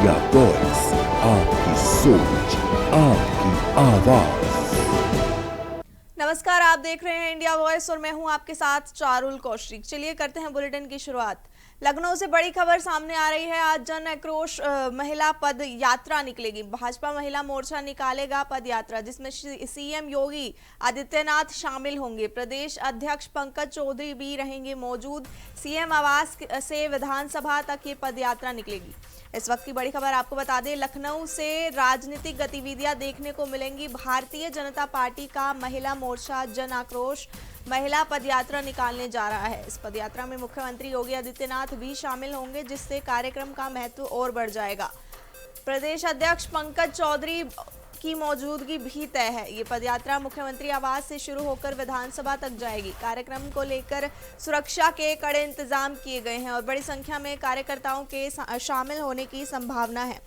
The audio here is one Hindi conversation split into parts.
इंडिया वॉइस, आपकी सोच, आपकी आवाज। नमस्कार, आप देख रहे हैं इंडिया वॉइस और मैं हूं आपके साथ चारुल कौशिक। चलिए करते हैं बुलेटिन की शुरुआत। लखनऊ से बड़ी खबर सामने आ रही है। आज जन आक्रोश महिला पद यात्रा निकलेगी। भाजपा महिला मोर्चा निकालेगा पद यात्रा, जिसमें सीएम योगी आदित्यनाथ शामिल होंगे। प्रदेश अध्यक्ष पंकज चौधरी भी रहेंगे मौजूद। सीएम आवास से विधानसभा तक ये पद यात्रा निकलेगी। इस वक्त की बड़ी खबर आपको बता दें, लखनऊ से राजनीतिक गतिविधियां देखने को मिलेंगी। भारतीय जनता पार्टी का महिला मोर्चा जन आक्रोश महिला पदयात्रा निकालने जा रहा है। इस पदयात्रा में मुख्यमंत्री योगी आदित्यनाथ भी शामिल होंगे, जिससे कार्यक्रम का महत्व और बढ़ जाएगा। प्रदेश अध्यक्ष पंकज चौधरी की मौजूदगी भी तय है। ये पदयात्रा मुख्यमंत्री आवास से शुरू होकर विधानसभा तक जाएगी। कार्यक्रम को लेकर सुरक्षा के कड़े इंतजाम किए गए हैं और बड़ी संख्या में कार्यकर्ताओं के शामिल होने की संभावना है।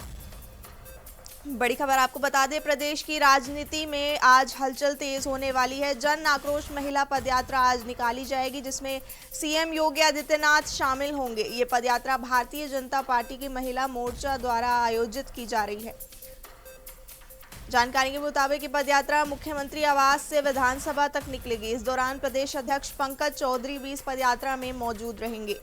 बड़ी खबर आपको बता दें, प्रदेश की राजनीति में आज हलचल तेज होने वाली है। जन आक्रोश महिला पदयात्रा आज निकाली जाएगी, जिसमें सीएम योगी आदित्यनाथ शामिल होंगे। ये पदयात्रा भारतीय जनता पार्टी की महिला मोर्चा द्वारा आयोजित की जा रही है। जानकारी के मुताबिक पदयात्रा मुख्यमंत्री आवास से विधानसभा तक निकलेगी। इस दौरान प्रदेश अध्यक्ष पंकज चौधरी भी इस पदयात्रा में मौजूद रहेंगे।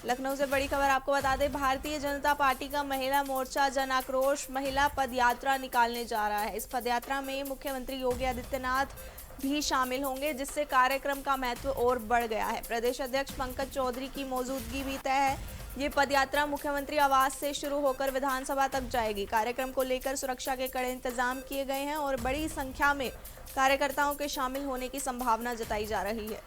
लखनऊ से बड़ी खबर आपको बता दें, भारतीय जनता पार्टी का महिला मोर्चा जन आक्रोश महिला पदयात्रा निकालने जा रहा है। इस पदयात्रा में मुख्यमंत्री योगी आदित्यनाथ भी शामिल होंगे, जिससे कार्यक्रम का महत्व और बढ़ गया है। प्रदेश अध्यक्ष पंकज चौधरी की मौजूदगी भी तय है। ये पदयात्रा मुख्यमंत्री आवास से शुरू होकर विधानसभा तक जाएगी। कार्यक्रम को लेकर सुरक्षा के कड़े इंतजाम किए गए हैं और बड़ी संख्या में कार्यकर्ताओं के शामिल होने की संभावना जताई जा रही है।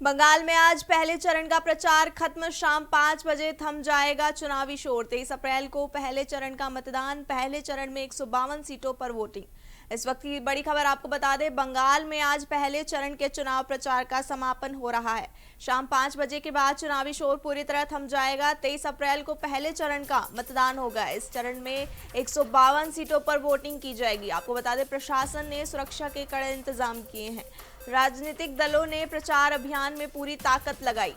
बंगाल में आज पहले चरण का प्रचार खत्म। शाम 5 बजे थम जाएगा चुनावी शोर। 23 अप्रैल को पहले चरण का मतदान। पहले चरण में 152 सीटों पर वोटिंग। इस वक्त की बड़ी खबर आपको बता दें, बंगाल में आज पहले चरण के चुनाव प्रचार का समापन हो रहा है। शाम 5 बजे के बाद चुनावी शोर पूरी तरह थम जाएगा। 23 अप्रैल को पहले चरण का मतदान होगा। इस चरण में 152 सीटों पर वोटिंग की जाएगी। आपको बता दें, प्रशासन ने सुरक्षा के कड़े इंतजाम किए हैं। राजनीतिक दलों ने प्रचार अभियान में पूरी ताकत लगाई।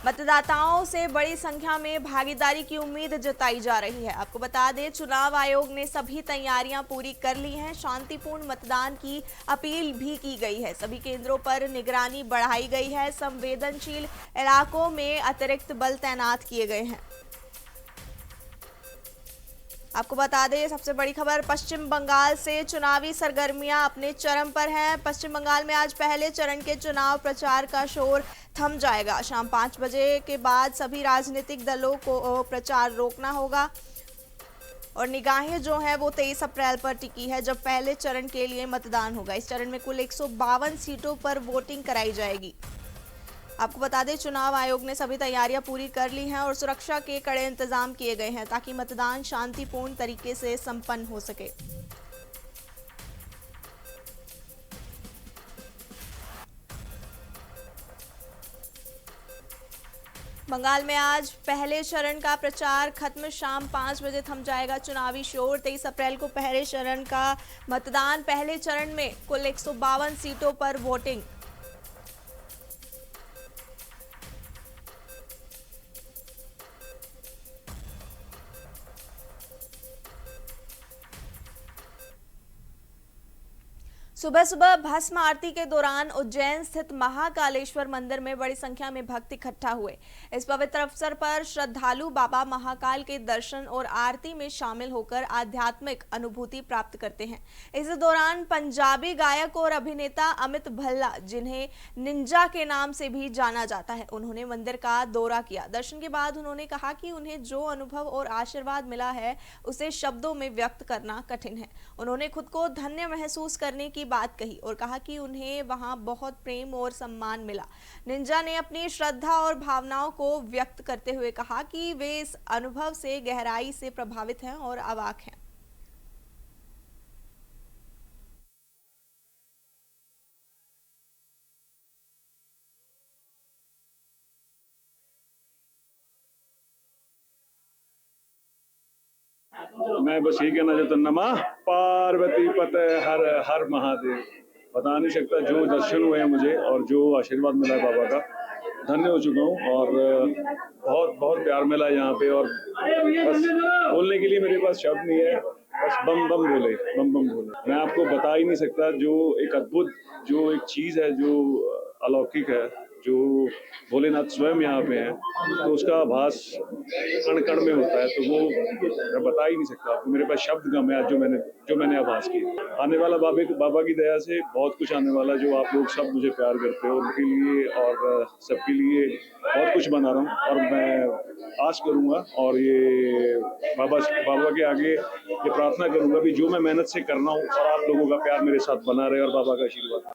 मतदाताओं से बड़ी संख्या में भागीदारी की उम्मीद जताई जा रही है। आपको बता दें, चुनाव आयोग ने सभी तैयारियां पूरी कर ली हैं। शांतिपूर्ण मतदान की अपील भी की गई है। सभी केंद्रों पर निगरानी बढ़ाई गई है। संवेदनशील इलाकों में अतिरिक्त बल तैनात किए गए हैं। आपको बता दें, सबसे बड़ी खबर पश्चिम बंगाल से चुनावी सरगर्मियां अपने चरम पर हैं। पश्चिम बंगाल में आज पहले चरण के चुनाव प्रचार का शोर थम जाएगा। शाम 5 बजे के बाद सभी राजनीतिक दलों को प्रचार रोकना होगा और निगाहें जो है वो 23 अप्रैल पर टिकी है, जब पहले चरण के लिए मतदान होगा। इस चरण में कुल 152 सीटों पर वोटिंग कराई जाएगी। आपको बता दें, चुनाव आयोग ने सभी तैयारियां पूरी कर ली हैं और सुरक्षा के कड़े इंतजाम किए गए हैं, ताकि मतदान शांतिपूर्ण तरीके से संपन्न हो सके। बंगाल में आज पहले चरण का प्रचार खत्म। शाम 5 बजे थम जाएगा चुनावी शोर। 23 अप्रैल को पहले चरण का मतदान। पहले चरण में कुल 152 सीटों पर वोटिंग। सुबह सुबह भस्म आरती के दौरान उज्जैन स्थित महाकालेश्वर मंदिर में बड़ी संख्या में भक्त इकट्ठा हुए। इस पवित्र अवसर पर श्रद्धालु बाबा महाकाल के दर्शन और आरती में शामिल होकर आध्यात्मिक अनुभूति प्राप्त करते हैं। इस दौरान पंजाबी गायक और अभिनेता अमित भल्ला, जिन्हें निंजा के नाम से भी जाना जाता है, उन्होंने मंदिर का दौरा किया। दर्शन के बाद उन्होंने कहा कि उन्हें जो अनुभव और आशीर्वाद मिला है, उसे शब्दों में व्यक्त करना कठिन है। उन्होंने खुद को धन्य महसूस करने की बात कही और कहा कि उन्हें वहां बहुत प्रेम और सम्मान मिला। निंजा ने अपनी श्रद्धा और भावनाओं को व्यक्त करते हुए कहा कि वे इस अनुभव से गहराई से प्रभावित हैं और अवाक हैं। मैं बस यही कहना चाहता हूँ, नमः पार्वती पते हर हर महादेव। बता नहीं सकता जो दर्शन हुए हैं मुझे और जो आशीर्वाद मिला है बाबा का, धन्य हो चुका हूँ। और बहुत बहुत प्यार मिला यहाँ पे, और बस बोलने के लिए मेरे पास शब्द नहीं है, बस बम बम बोले, बम बम बोले। मैं आपको बता ही नहीं सकता, जो एक अद्भुत, जो एक चीज़ है, जो अलौकिक है, जो भोलेनाथ स्वयं यहाँ पे हैं, तो उसका आभास कण कण में होता है। तो वो मैं बता ही नहीं सकता आपको, मेरे पास शब्द कम है आज जो मैंने आभास किया। आने वाला बाबा की दया से बहुत कुछ आने वाला, जो आप लोग सब मुझे प्यार करते हो, उनके लिए और सबके लिए बहुत कुछ बना रहा हूँ। और मैं आस करूँगा और ये बाबा के आगे ये प्रार्थना करूँगा भी जो मैं मेहनत से कर रहा हूँ और आप लोगों का प्यार मेरे साथ बना रहे और बाबा का आशीर्वाद।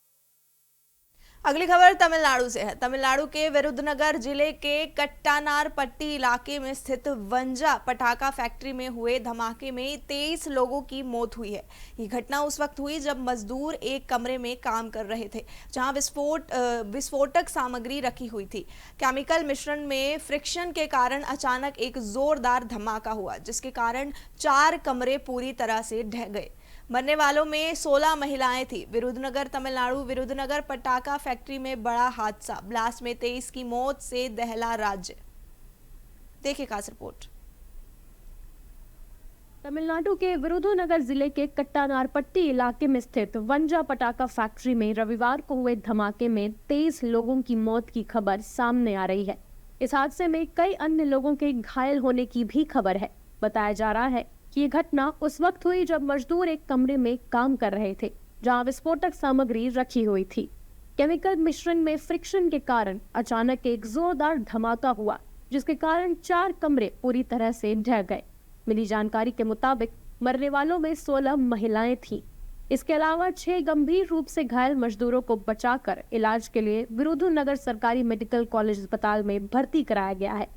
अगली खबर तमिलनाडु से है। तमिलनाडु के विरुधनगर जिले के कट्टानारपट्टी इलाके में स्थित वंजा पटाखा फैक्ट्री में हुए धमाके में 23 लोगों की मौत हुई है। ये घटना उस वक्त हुई जब मजदूर एक कमरे में काम कर रहे थे, जहां विस्फोटक सामग्री रखी हुई थी। केमिकल मिश्रण में फ्रिक्शन के कारण अचानक एक जोरदार धमाका हुआ, जिसके कारण 4 कमरे पूरी तरह से ढह गए। मरने वालों में 16 महिलाएं थी। विरुधनगर तमिलनाडु विरुधनगर पटाखा फैक्ट्री में बड़ा हादसा, ब्लास्ट में 23 की मौत से दहला राज्य। देखिए खास रिपोर्ट। तमिलनाडु के विरुधुनगर जिले के कट्टानारपट्टी इलाके में स्थित वंजा पटाखा फैक्ट्री में रविवार को हुए धमाके में 23 लोगों की मौत की खबर सामने आ रही है। इस हादसे में कई अन्य लोगों के घायल होने की भी खबर है। बताया जा रहा है कि ये घटना उस वक्त हुई जब मजदूर एक कमरे में काम कर रहे थे, जहां विस्फोटक सामग्री रखी हुई थी। केमिकल मिश्रण में फ्रिक्शन के कारण अचानक एक जोरदार धमाका हुआ, जिसके कारण 4 कमरे पूरी तरह से ढह गए। मिली जानकारी के मुताबिक मरने वालों में 16 महिलाएं थीं। इसके अलावा 6 गंभीर रूप से घायल मजदूरों को बचाकर इलाज के लिए विरुधुनगर सरकारी मेडिकल कॉलेज अस्पताल में भर्ती कराया गया है।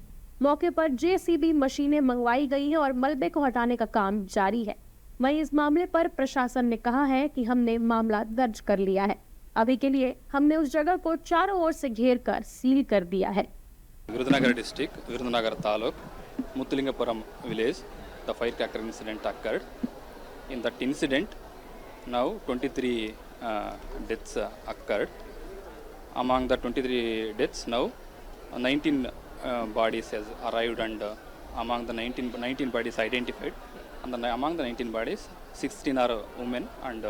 मौके पर जेसीबी मशीनें मंगवाई गई हैं और मलबे को हटाने का काम जारी है। वहीं इस मामले पर प्रशासन ने कहा है कि हमने मामला दर्ज कर लिया है। अभी के लिए हमने उस जगह को चारों ओर से घेर कर सील कर दिया है। Virudhunagar district, Virudhunagar taluk, Muthulingapuram village, the firecracker incident occurred. In that incident, now 23 deaths occurred. Among the 23 deaths, now 19 bodies has arrived, and among the 19 bodies identified, and among the 19 bodies, 16 are women and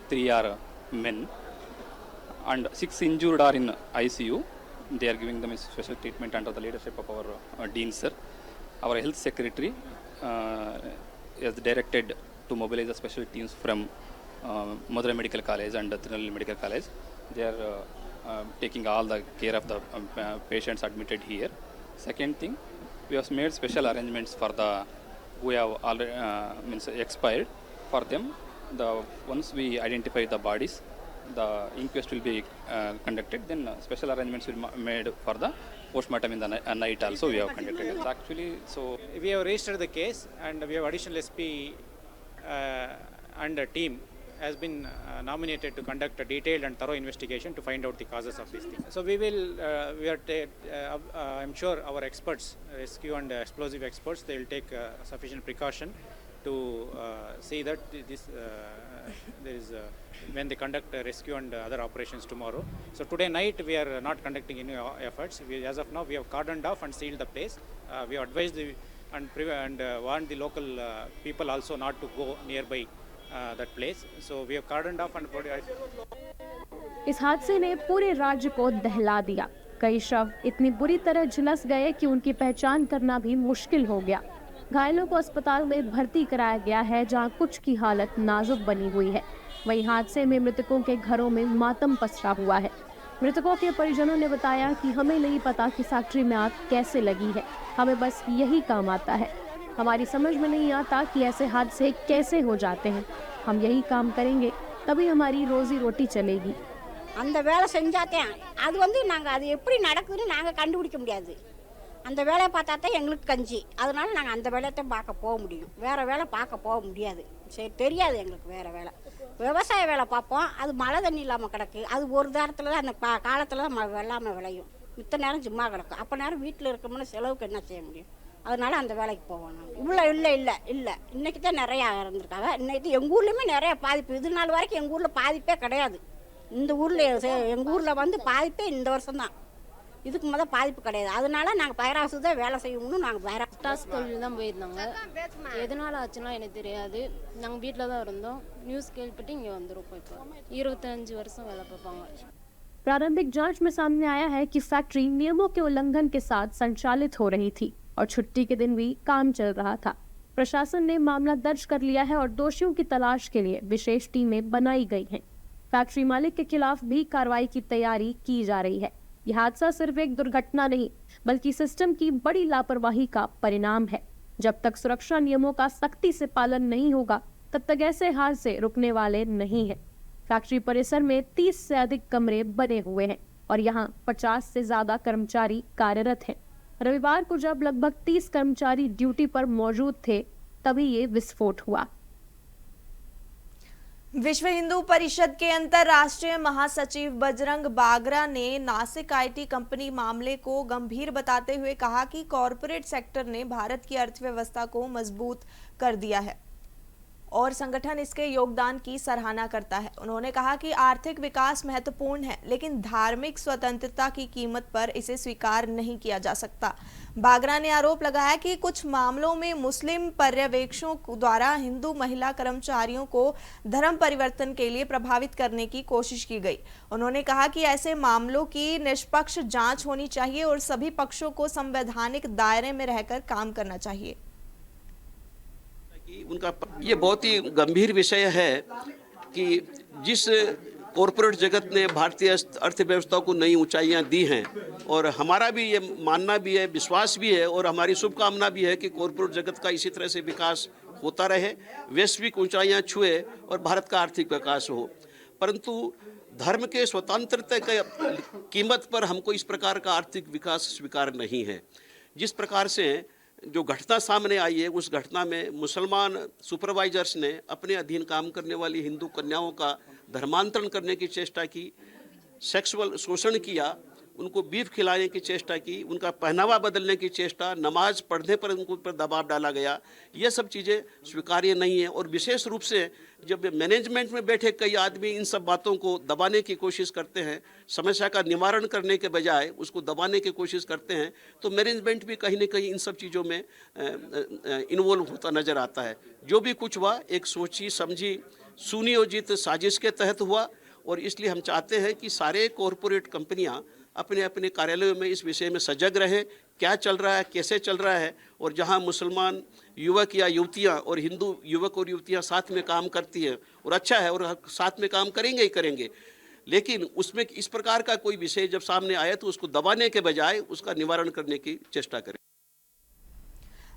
3 are men, and 6 injured are in ICU. They are giving them a special treatment under the leadership of our Dean sir. Our health secretary is directed to mobilize the special teams from Madurai Medical College and Tirunelveli Medical College. They are taking all the care of the patients admitted here. Second thing, we have made special arrangements for the who have already expired. For them, once we identify the bodies, the inquest will be conducted. Then special arrangements will be made for the postmortem in the night also we have conducted. It's actually, so we have registered the case, and we have additional SP and a team has been nominated to conduct a detailed and thorough investigation to find out the causes of this thing. So we will, I'm sure our experts, rescue and explosive experts, they will take sufficient precaution to see that this there is when they conduct rescue and other operations tomorrow. So today night we are not conducting any efforts. As of now, we have cordoned off and sealed the place. We have advised and warned the local people also not to go nearby that place. So we have cordoned off and इस हादसे ने पूरे राज्य को दहला दिया। कई शव इतनी बुरी तरह झुलस गए कि उनकी पहचान करना भी मुश्किल हो गया। घायलों को अस्पताल में भर्ती कराया गया है, जहां कुछ की हालत नाजुक बनी हुई है। वहीं हादसे में मृतकों के घरों में मातम पसरा हुआ है। मृतकों के परिजनों ने बताया कि हमें नहीं पता कि फैक्ट्री में आग कैसे लगी है, हमें बस यही काम आता है। हमारी समझ में नहीं आता कि ऐसे हादसे कैसे हो जाते हैं। हम यही काम करेंगे तभी हमारी रोजी रोटी चलेगी। அந்த வேலை செஞ்சாதான் அது வந்து நாங்கள் அது எப்படி நடக்குதுன்னு நாங்கள் கண்டுபிடிக்க முடியாது. அந்த வேலையை பார்த்தா தான் எங்களுக்கு கஞ்சி. அதனால நாங்கள் அந்த வேலையை தான் பார்க்க போக முடியும். வேறு வேலை பார்க்க போக முடியாது. சரி, தெரியாது எங்களுக்கு வேறு வேலை. விவசாய வேலை பார்ப்போம். அது மழை தண்ணி இல்லாமல் கிடக்கு. அது ஒரு நேரத்தில் தான் அந்த காலத்தில் தான் வெள்ளாமை விளையும். மித்த நேரம் சும்மா கிடக்கும். அப்போ நேரம் வீட்டில் இருக்கோம்னா செலவுக்கு என்ன செய்ய முடியும்? அதனால அந்த வேலைக்கு போவோம் நாங்கள். இவ்வளோ இல்லை இன்றைக்கி தான் நிறையா இருந்திருக்காங்க. இன்னைக்கு எங்கள் ஊர்லேயுமே நிறையா பாதிப்பு. இது நாள் வரைக்கும் எங்கள் ஊரில் பாதிப்பே கிடையாது. இந்த ஊரில் எங்கள் ஊரில் வந்து பாதிப்பே இந்த வருஷம்தான். இதுக்கு முதல் பாதிப்பு கிடையாது. அதனால நாங்கள் பயிராசு தான் வேலை செய்யணும்னு நாங்கள் பயிராசு டாஸ்க் கோயில் தான் போயிருந்தாங்க. எதனால ஆச்சுன்னா எனக்கு தெரியாது. நாங்கள் வீட்டில் தான் இருந்தோம். நியூஸ் கேள்விப்பட்டு இங்கே வந்துருக்கோம். இப்போ 25 வருஷம் வேலை பார்ப்பாங்க. प्रारंभिक जांच में सामने आया है कि फैक्ट्री नियमों के उल्लंघन के साथ संचालित हो रही थी और छुट्टी के दिन भी काम चल रहा था। प्रशासन ने मामला दर्ज कर लिया है और दोषियों की तलाश के लिए विशेष टीमें बनाई गई हैं। फैक्ट्री मालिक के खिलाफ भी कार्रवाई की तैयारी की जा रही है। यह हादसा सिर्फ एक दुर्घटना नहीं बल्कि सिस्टम की बड़ी लापरवाही का परिणाम है। जब तक सुरक्षा नियमों का सख्ती से पालन नहीं होगा तब तक ऐसे हादसे रुकने वाले नहीं हैं। फैक्ट्री परिसर में 30 से अधिक कमरे बने हुए हैं और यहाँ 50 से ज्यादा कर्मचारी कार्यरत हैं। रविवार को जब लगभग 30 कर्मचारी ड्यूटी पर मौजूद थे तभी ये विस्फोट हुआ। विश्व हिंदू परिषद के अंतर्राष्ट्रीय महासचिव बजरंग बागरा ने नासिक आईटी कंपनी मामले को गंभीर बताते हुए कहा कि कॉरपोरेट सेक्टर ने भारत की अर्थव्यवस्था को मजबूत कर दिया है और संगठन इसके योगदान की सराहना करता है। उन्होंने कहा कि आर्थिक विकास महत्वपूर्ण है लेकिन धार्मिक स्वतंत्रता की कीमत पर इसे स्वीकार नहीं किया जा सकता। बागरा ने आरोप लगाया कि कुछ मामलों में मुस्लिम पर्यवेक्षकों द्वारा हिंदू महिला कर्मचारियों को धर्म परिवर्तन के लिए प्रभावित करने की कोशिश की गई। उन्होंने कहा कि ऐसे मामलों की निष्पक्ष जांच होनी चाहिए और सभी पक्षों को संवैधानिक दायरे में रहकर काम करना चाहिए। उनका ये बहुत ही गंभीर विषय है कि जिस कॉरपोरेट जगत ने भारतीय अर्थव्यवस्था को नई ऊंचाइयां दी हैं और हमारा भी ये मानना भी है, विश्वास भी है और हमारी शुभकामना भी है कि कॉरपोरेट जगत का इसी तरह से विकास होता रहे, वैश्विक ऊंचाइयां छुए और भारत का आर्थिक विकास हो। परंतु धर्म के स्वतंत्रता की कीमत पर हमको इस प्रकार का आर्थिक विकास स्वीकार नहीं है। जिस प्रकार से जो घटना सामने आई है उस घटना में मुसलमान सुपरवाइजर्स ने अपने अधीन काम करने वाली हिंदू कन्याओं का धर्मांतरण करने की चेष्टा की, सेक्सुअल शोषण किया, उनको बीफ खिलाने की चेष्टा की, उनका पहनावा बदलने की चेष्टा, नमाज पढ़ने पर उनको पर दबाव डाला गया। ये सब चीज़ें स्वीकार्य नहीं है और विशेष रूप से जब मैनेजमेंट में बैठे कई आदमी इन सब बातों को दबाने की कोशिश करते हैं, समस्या का निवारण करने के बजाय उसको दबाने की कोशिश करते हैं, तो मैनेजमेंट भी कहीं न कहीं इन सब चीज़ों में इन्वॉल्व होता नज़र आता है। जो भी कुछ हुआ एक सोची समझी सुनियोजित साजिश के तहत हुआ और इसलिए हम चाहते हैं कि सारे कॉरपोरेट कंपनियां अपने अपने कार्यालयों में इस विषय में सजग रहे, क्या चल रहा है, कैसे चल रहा है, और जहां मुसलमान युवक या युवतियां और हिंदू युवक और युवतियां साथ में काम करती हैं और अच्छा है और साथ में काम करेंगे ही करेंगे, लेकिन उसमें इस प्रकार का कोई विषय जब सामने आए तो उसको दबाने के बजाय उसका निवारण करने की चेष्टा करें।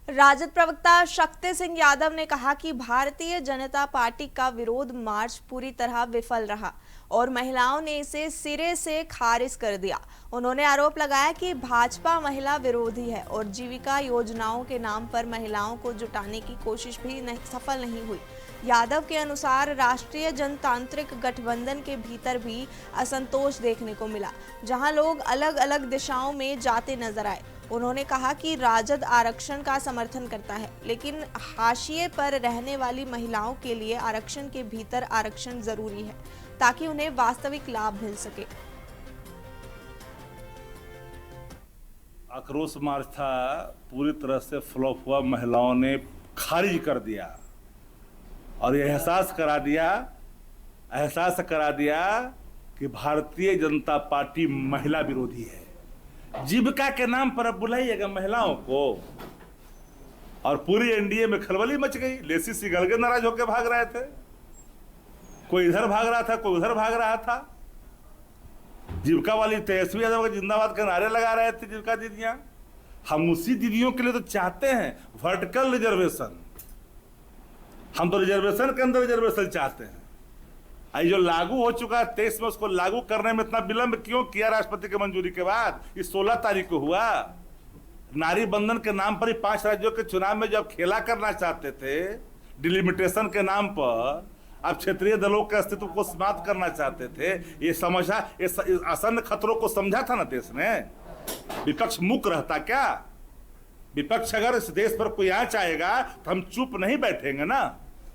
राजद प्रवक्ता शक्ति सिंह यादव ने कहा कि भारतीय जनता पार्टी का विरोध मार्च पूरी तरह विफल रहा और महिलाओं ने इसे सिरे से खारिज कर दिया। उन्होंने आरोप लगाया कि भाजपा महिला विरोधी है और जीविका योजनाओं के नाम पर महिलाओं को जुटाने की कोशिश भी सफल नहीं हुई। यादव के अनुसार राष्ट्रीय जनतांत्रिक गठबंधन के भीतर भी असंतोष देखने को मिला, जहां लोग अलग अलग दिशाओं में जाते नजर आए। उन्होंने कहा कि राजद आरक्षण का समर्थन करता है, लेकिन हाशिए पर रहने वाली महिलाओं के लिए आरक्षण के भीतर आरक्षण जरूरी है ताकि उन्हें वास्तविक लाभ मिल सके। आक्रोश मार्च था, पूरी तरह से फ्लॉप हुआ, महिलाओं ने खारिज कर दिया और ये एहसास करा दिया कि भारतीय जनता पार्टी महिला विरोधी है। जीविका के नाम पर अब बुलाइएगा महिलाओं को और पूरी एनडीए में खलबली मच गई। लेसी सिगल के नाराज होकर भाग रहे थे, कोई इधर भाग रहा था, कोई उधर भाग रहा था। जीविका वाली तेजस्वी यादव के जिंदाबाद के नारे लगा रहे थे जीविका दीदियां। हम उसी दीदियों के लिए तो चाहते हैं वर्टिकल रिजर्वेशन, हम तो रिजर्वेशन के अंदर रिजर्वेशन चाहते हैं। ये जो लागू हो चुका है 23 में, उसको लागू करने में इतना विलंब क्यों किया राष्ट्रपति की मंजूरी के बाद? ये 16 तारीख को हुआ। नारी बंधन के नाम पर ही 5 राज्यों के चुनाव में जब खेला करना चाहते थे, डिलिमिटेशन के नाम पर अब क्षेत्रीय दलों के अस्तित्व को समाप्त करना चाहते थे, ये समझा, ये आसन्न खतरों को समझा था ना देश ने। विपक्ष मुक्त रहता क्या? विपक्ष अगर इस देश पर कोई आंच आएगा तो हम चुप नहीं बैठेंगे ना।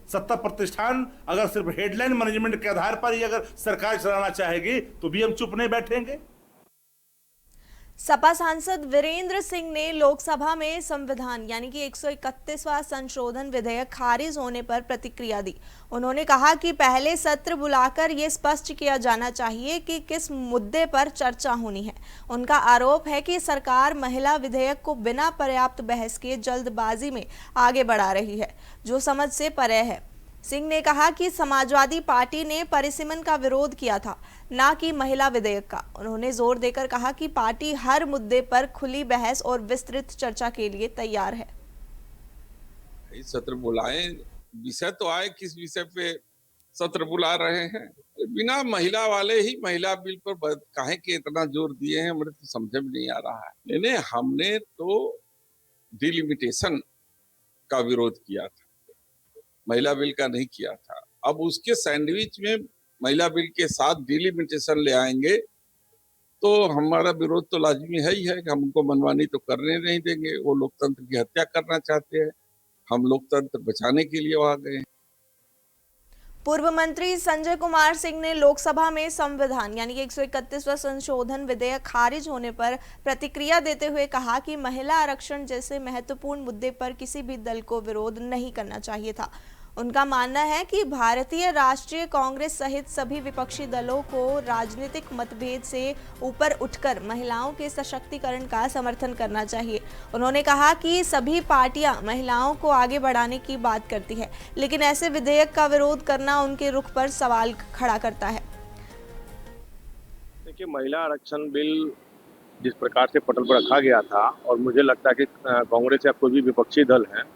सत्ता प्रतिष्ठान अगर सिर्फ हेडलाइन मैनेजमेंट के आधार पर ही अगर सरकार चलाना चाहेगी तो भी हम चुप नहीं बैठेंगे। सपा सांसद वीरेंद्र सिंह ने लोकसभा में संविधान यानी कि 131वां संशोधन विधेयक खारिज होने पर प्रतिक्रिया दी। उन्होंने कहा कि पहले सत्र बुलाकर ये स्पष्ट किया जाना चाहिए कि किस मुद्दे पर चर्चा होनी है। उनका आरोप है कि सरकार महिला विधेयक को बिना पर्याप्त बहस के जल्दबाजी में आगे बढ़ा रही है, जो समझ से परे है। सिंह ने कहा कि समाजवादी पार्टी ने परिसीमन का विरोध किया था, ना कि महिला विधेयक का। उन्होंने जोर देकर कहा कि पार्टी हर मुद्दे पर खुली बहस और विस्तृत चर्चा के लिए तैयार है। इस सत्र बुलाएं, विषय तो आए, किस विषय पे सत्र बुला रहे हैं। बिना महिला वाले ही महिला बिल पर काहे के इतना जोर दिए हैं, मुझे तो समझ में नहीं आ रहा है। नहीं, हमने तो डिलिमिटेशन का विरोध किया था, महिला बिल का नहीं किया था। अब उसके सैंडविच में महिला बिल के साथ डिलिमिटेशन ले आएंगे तो हमारा विरोध तो लाजमी है ही है कि हम उनको मनमानी तो करने नहीं देंगे। वो लोकतंत्र की हत्या करना चाहते हैं, हम लोकतंत्र बचाने के लिए वहां गए। पूर्व मंत्री संजय कुमार सिंह ने लोकसभा में संविधान यानी कि 131वां संशोधन विधेयक खारिज होने पर प्रतिक्रिया देते हुए कहा कि महिला आरक्षण जैसे महत्वपूर्ण मुद्दे पर किसी भी दल को विरोध नहीं करना चाहिए था। उनका मानना है कि भारतीय राष्ट्रीय कांग्रेस सहित सभी विपक्षी दलों को राजनीतिक मतभेद से ऊपर उठकर महिलाओं के सशक्तिकरण का समर्थन करना चाहिए। उन्होंने कहा कि सभी पार्टियां महिलाओं को आगे बढ़ाने की बात करती है, लेकिन ऐसे विधेयक का विरोध करना उनके रुख पर सवाल खड़ा करता है। देखिए, महिला आरक्षण बिल जिस प्रकार से पटल पर रखा गया था, और मुझे लगता है कि कांग्रेस या कोई भी विपक्षी दल है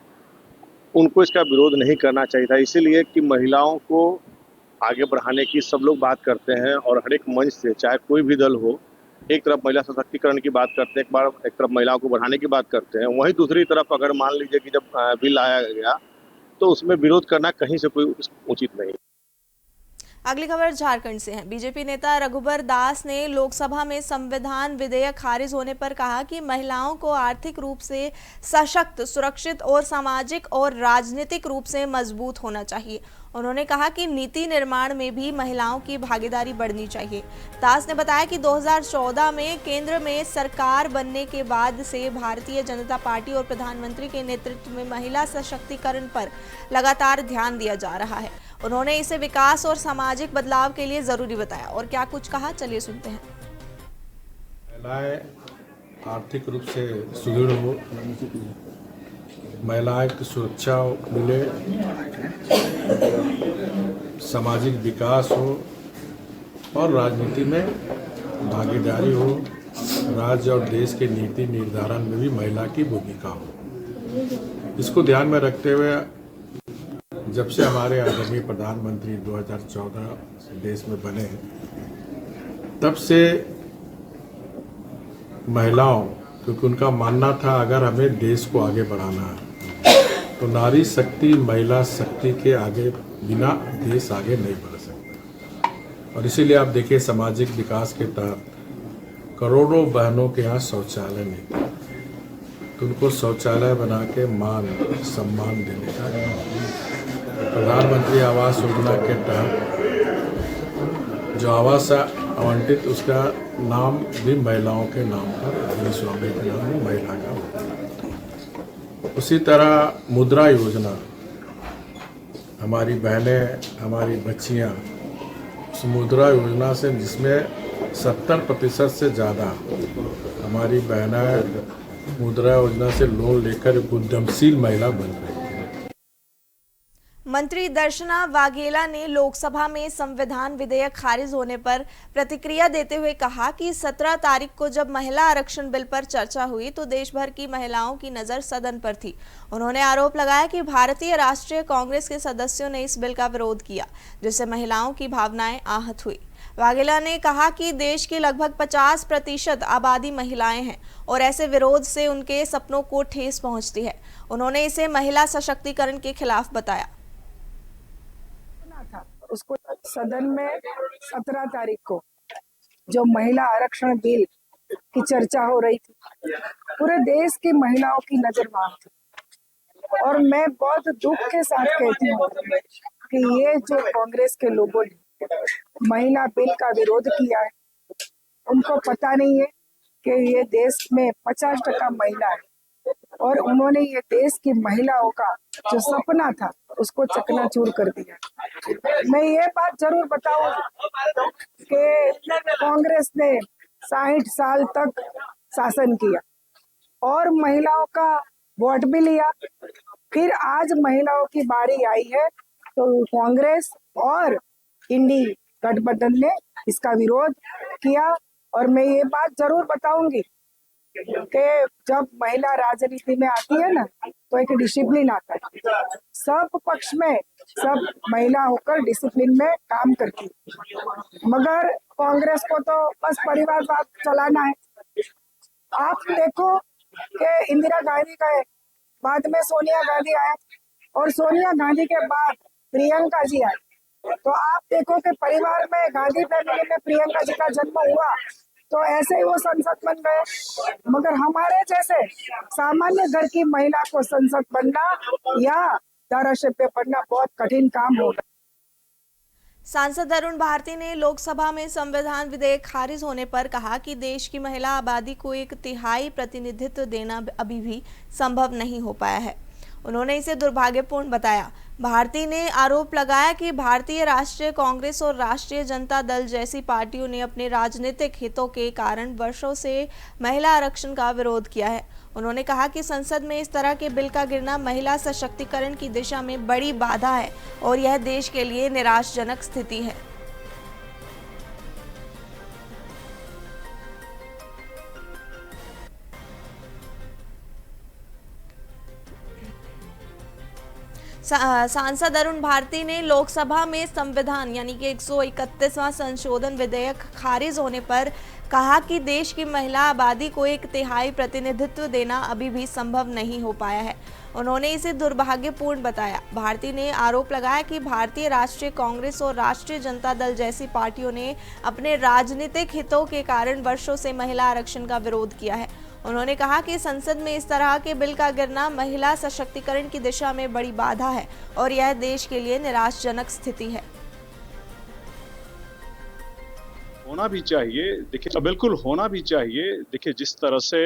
उनको इसका विरोध नहीं करना चाहिए था, इसीलिए कि महिलाओं को आगे बढ़ाने की सब लोग बात करते हैं और हर एक मंच से, चाहे कोई भी दल हो, एक तरफ महिला सशक्तिकरण की बात करते हैं, एक तरफ महिलाओं को बढ़ाने की बात करते हैं, वहीं दूसरी तरफ अगर मान लीजिए कि जब बिल लाया गया तो उसमें विरोध करना कहीं से कोई उचित नहीं। अगली खबर झारखंड से है। बीजेपी नेता रघुबर दास ने लोकसभा में संविधान विधेयक खारिज होने पर कहा कि महिलाओं को आर्थिक रूप से सशक्त, सुरक्षित और सामाजिक और राजनीतिक रूप से मजबूत होना चाहिए। उन्होंने कहा कि नीति निर्माण में भी महिलाओं की भागीदारी बढ़नी चाहिए। दास ने बताया कि 2014 में केंद्र में सरकार बनने के बाद से भारतीय जनता पार्टी और प्रधानमंत्री के नेतृत्व में महिला सशक्तिकरण पर लगातार ध्यान दिया जा रहा है। उन्होंने इसे विकास और सामाजिक बदलाव के लिए जरूरी बताया। और क्या कुछ कहा, चलिए सुनते हैं। महिलाएं आर्थिक रूप से सुदृढ़ हो, महिलाएं की सुरक्षा मिले, सामाजिक विकास हो और राजनीति में भागीदारी हो, राज्य और देश के नीति निर्धारण में भी महिला की भूमिका हो। इसको ध्यान में रखते हुए जब से हमारे आदरणीय प्रधानमंत्री 2014 देश में बने, तब से महिलाओं, क्योंकि उनका मानना था अगर हमें देश को आगे बढ़ाना है तो नारी शक्ति, महिला शक्ति के आगे बिना देश आगे नहीं बढ़ सकता। और इसीलिए आप देखिए, सामाजिक विकास के तहत करोड़ों बहनों के यहाँ शौचालय नहीं थे, तो उनको शौचालय बना के मान सम्मान देने का, प्रधानमंत्री आवास योजना के तहत जो आवास आवंटित, उसका नाम भी महिलाओं के नाम पर, स्वामी के नाम में महिला का होता है। उसी तरह मुद्रा योजना, हमारी बहनें, हमारी बच्चियां उस मुद्रा योजना से, जिसमें 70% से ज़्यादा हमारी बहनें मुद्रा योजना से लोन लेकर उद्यमशील महिला बन रही है। मंत्री दर्शना वाघेला ने लोकसभा में संविधान विधेयक खारिज होने पर प्रतिक्रिया देते हुए कहा कि 17 तारीख को जब महिला आरक्षण बिल पर चर्चा हुई तो देश भर की महिलाओं की नज़र सदन पर थी। उन्होंने आरोप लगाया कि भारतीय राष्ट्रीय कांग्रेस के सदस्यों ने इस बिल का विरोध किया, जिससे महिलाओं की भावनाएं आहत हुई। वाघेला ने कहा कि देश की लगभग 50% आबादी महिलाएं हैं और ऐसे विरोध से उनके सपनों को ठेस पहुंचती है। उन्होंने इसे महिला सशक्तिकरण के खिलाफ बताया। उसको सदन में 17 तारीख को जो महिला आरक्षण बिल की चर्चा हो रही थी, पूरे देश की महिलाओं की नजर वहां थी। और मैं बहुत दुख के साथ कहती हूँ कि ये जो कांग्रेस के लोगों ने महिला बिल का विरोध किया है, उनको पता नहीं है कि ये देश में 50% महिला है और उन्होंने ये देश की महिलाओं का जो सपना था उसको चकनाचूर कर दिया। मैं ये बात जरूर बताऊं कि कांग्रेस ने 60 साल तक शासन किया और महिलाओं का वोट भी लिया, फिर आज महिलाओं की बारी आई है तो कांग्रेस और इंडी गठबंधन ने इसका विरोध किया। और मैं ये बात जरूर बताऊंगी कि जब महिला राजनीति में आती है ना तो एक डिसिप्लिन आता है, सब पक्ष में सब महिला होकर डिसिप्लिन में काम करती है। मगर कांग्रेस को तो बस परिवारवाद चलाना है। आप देखो कि इंदिरा गांधी गए, बाद में सोनिया गांधी आए और सोनिया गांधी के बाद प्रियंका जी आए, तो आप देखो कि परिवार में गांधी फैमिली में प्रियंका जी का जन्म हुआ तो ऐसे ही वो संसद बन गए। मगर हमारे जैसे सामान्य घर की महिला को संसद बनना या धारासभ्य बनना बहुत कठिन काम होगा। सांसद अरुण भारती ने लोकसभा में संविधान विधेयक खारिज होने पर कहा कि देश की महिला आबादी को 1/3 प्रतिनिधित्व देना अभी भी संभव नहीं हो पाया है। उन्होंने इसे दुर्भाग्यपूर्ण बताया। भारती ने आरोप लगाया कि भारतीय राष्ट्रीय कांग्रेस और राष्ट्रीय जनता दल जैसी पार्टियों ने अपने राजनीतिक हितों के कारण वर्षों से महिला आरक्षण का विरोध किया है। उन्होंने कहा कि संसद में इस तरह के बिल का गिरना महिला सशक्तिकरण की दिशा में बड़ी बाधा है और यह देश के लिए निराशाजनक स्थिति है। सांसद अरुण भारती ने लोकसभा में संविधान यानी कि 131वां संशोधन विधेयक खारिज होने पर कहा कि देश की महिला आबादी को 1/3 प्रतिनिधित्व देना अभी भी संभव नहीं हो पाया है। उन्होंने इसे दुर्भाग्यपूर्ण बताया। भारती ने आरोप लगाया कि भारतीय राष्ट्रीय कांग्रेस और राष्ट्रीय जनता दल जैसी पार्टियों ने अपने राजनीतिक हितों के कारण वर्षों से महिला आरक्षण का विरोध किया है। उन्होंने कहा कि संसद में इस तरह के बिल का गिरना महिला सशक्तिकरण की दिशा में बड़ी बाधा है और यह देश के लिए निराशाजनक स्थिति है। होना भी चाहिए, देखिए बिल्कुल होना भी चाहिए। देखिए जिस तरह से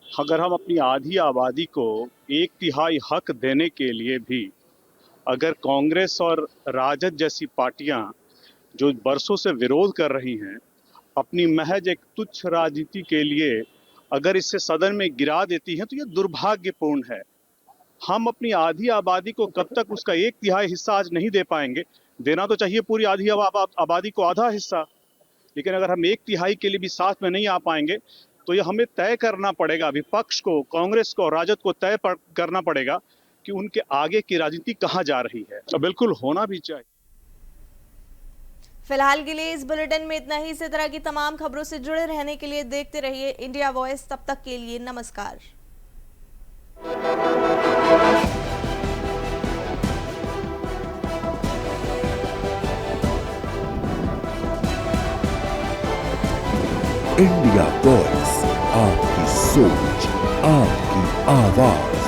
अगर हम अपनी आधी आबादी को 1/3 हक देने के लिए भी अगर कांग्रेस और राजद जैसी पार्टियां जो बरसों से विरोध कर रही हैं, अपनी महज एक तुच्छ राजनीति के लिए अगर इसे सदन में गिरा देती हैं तो ये दुर्भाग्यपूर्ण है। हम अपनी आधी आबादी को कब तक उसका 1/3 हिस्सा आज नहीं दे पाएंगे। देना तो चाहिए पूरी आधी आबादी को आधा हिस्सा, लेकिन अगर हम 1/3 के लिए भी साथ में नहीं आ पाएंगे तो ये हमें तय करना पड़ेगा, विपक्ष को, कांग्रेस को, राजद को तय करना पड़ेगा कि उनके आगे की राजनीति कहाँ जा रही है। तो बिल्कुल होना भी चाहिए। फिलहाल के लिए इस बुलेटिन में इतना ही। इसी तरह की तमाम खबरों से जुड़े रहने के लिए देखते रहिए इंडिया वॉइस। तब तक के लिए नमस्कार। इंडिया वॉइस, आपकी सोच, आपकी आवाज।